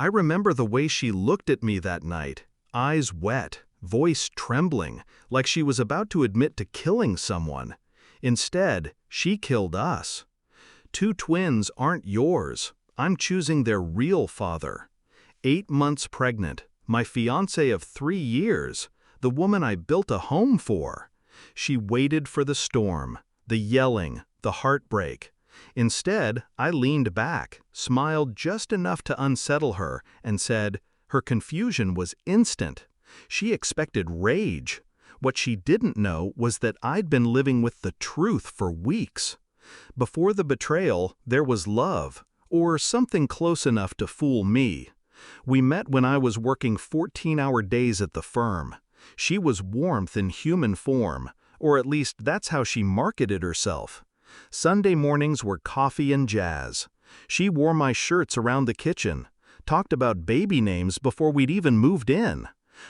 I remember the way she looked at me that night, eyes wet, voice trembling, like she was about to admit to killing someone. Instead, she killed us. Two twins aren't yours. I'm choosing their real father. 8 months pregnant, my fiancée of 3 years, the woman I built a home for. She waited for the storm, the yelling, the heartbreak. Instead, I leaned back, smiled just enough to unsettle her, and said, her confusion was instant. She expected rage. What she didn't know was that I'd been living with the truth for weeks. Before the betrayal, there was love, or something close enough to fool me. We met when I was working 14-hour days at the firm. She was warmth in human form, or at least that's how she marketed herself. Sunday mornings were coffee and jazz. She wore my shirts around the kitchen, talked about baby names before we'd even moved in.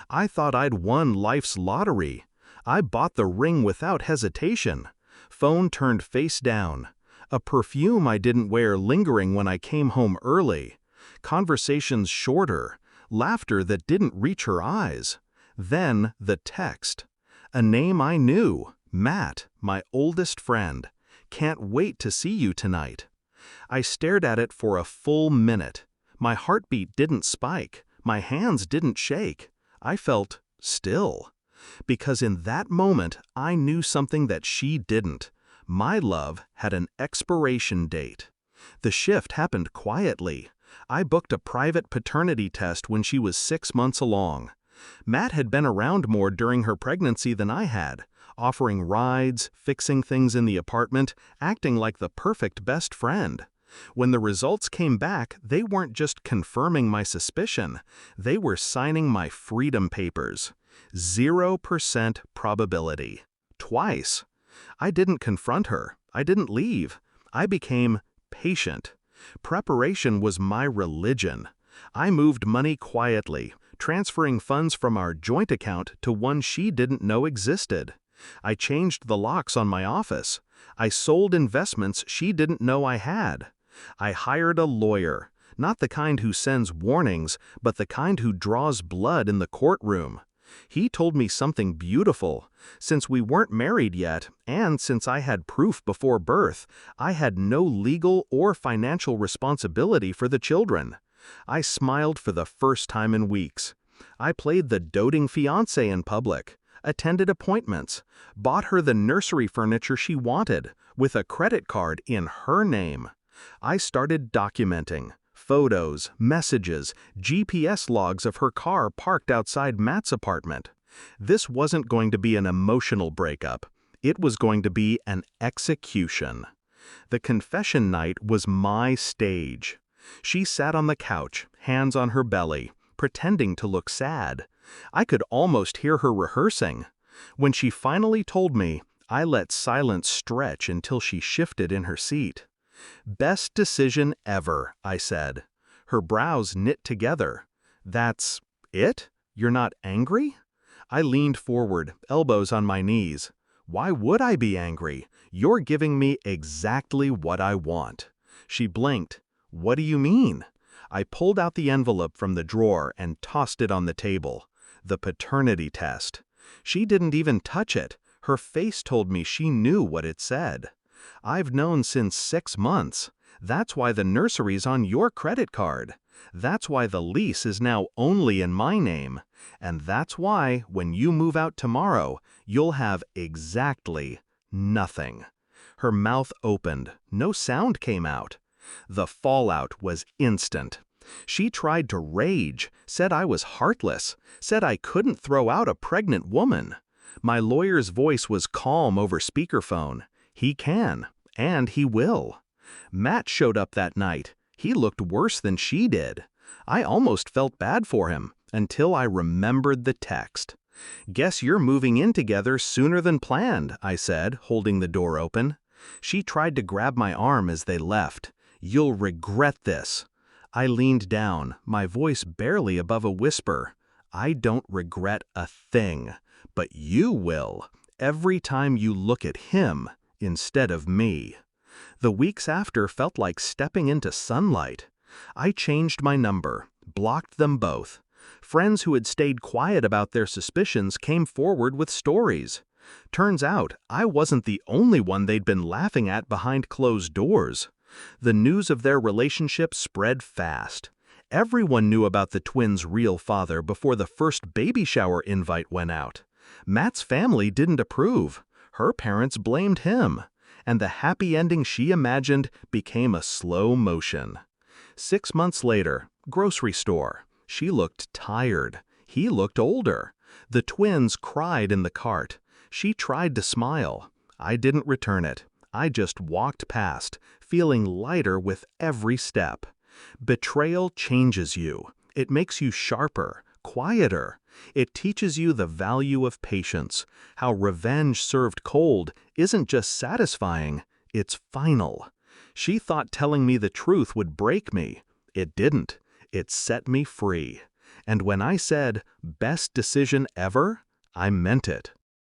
I thought I'd won life's lottery. I bought the ring without hesitation. Phone turned face down. A perfume I didn't wear lingering when I came home early. Conversations shorter. Laughter that didn't reach her eyes. Then the text. A name I knew. Matt, my oldest friend. Can't wait to see you tonight. I stared at it for a full minute. My heartbeat didn't spike. My hands didn't shake. I felt still. Because in that moment, I knew something that she didn't. My love had an expiration date. The shift happened quietly. I booked a private paternity test when she was 6 months along. Matt had been around more during her pregnancy than I had, offering rides, fixing things in the apartment, acting like the perfect best friend. When the results came back, they weren't just confirming my suspicion, they were signing my freedom papers. 0% probability. Twice. I didn't confront her. I didn't leave. I became patient. Preparation was my religion. I moved money quietly, transferring funds from our joint account to one she didn't know existed. I changed the locks on my office. I sold investments she didn't know I had. I hired a lawyer, not the kind who sends warnings, but the kind who draws blood in the courtroom. He told me something beautiful. Since we weren't married yet, and since I had proof before birth, I had no legal or financial responsibility for the children. I smiled for the first time in weeks. I played the doting fiancé in public, attended appointments, bought her the nursery furniture she wanted, with a credit card in her name. I started documenting. Photos, messages, GPS logs of her car parked outside Matt's apartment. This wasn't going to be an emotional breakup. It was going to be an execution. The confession night was my stage. She sat on the couch, hands on her belly, pretending to look sad. I could almost hear her rehearsing. When she finally told me, I let silence stretch until she shifted in her seat. "Best decision ever," I said. Her brows knit together. "That's it? You're not angry?" I leaned forward, elbows on my knees. "Why would I be angry? You're giving me exactly what I want." She blinked. "What do you mean?" I pulled out the envelope from the drawer and tossed it on the table. The paternity test. She didn't even touch it. Her face told me she knew what it said. "I've known since 6 months. That's why the nursery's on your credit card. That's why the lease is now only in my name. And that's why, when you move out tomorrow, you'll have exactly nothing." Her mouth opened. No sound came out. The fallout was instant. She tried to rage, said I was heartless, said I couldn't throw out a pregnant woman. My lawyer's voice was calm over speakerphone. He can, and he will. Matt showed up that night. He looked worse than she did. I almost felt bad for him, until I remembered the text. "Guess you're moving in together sooner than planned," I said, holding the door open. She tried to grab my arm as they left. "You'll regret this." I leaned down, my voice barely above a whisper. "I don't regret a thing, but you will, every time you look at him instead of me." The weeks after felt like stepping into sunlight. I changed my number, blocked them both. Friends who had stayed quiet about their suspicions came forward with stories. Turns out, I wasn't the only one they'd been laughing at behind closed doors. The news of their relationship spread fast. Everyone knew about the twins' real father before the first baby shower invite went out. Matt's family didn't approve. Her parents blamed him. And the happy ending she imagined became a slow motion. 6 months later, grocery store. She looked tired. He looked older. The twins cried in the cart. She tried to smile. I didn't return it. I just walked past, feeling lighter with every step. Betrayal changes you. It makes you sharper, quieter. It teaches you the value of patience, how revenge served cold isn't just satisfying, it's final. She thought telling me the truth would break me. It didn't. It set me free. And when I said, best decision ever, I meant it.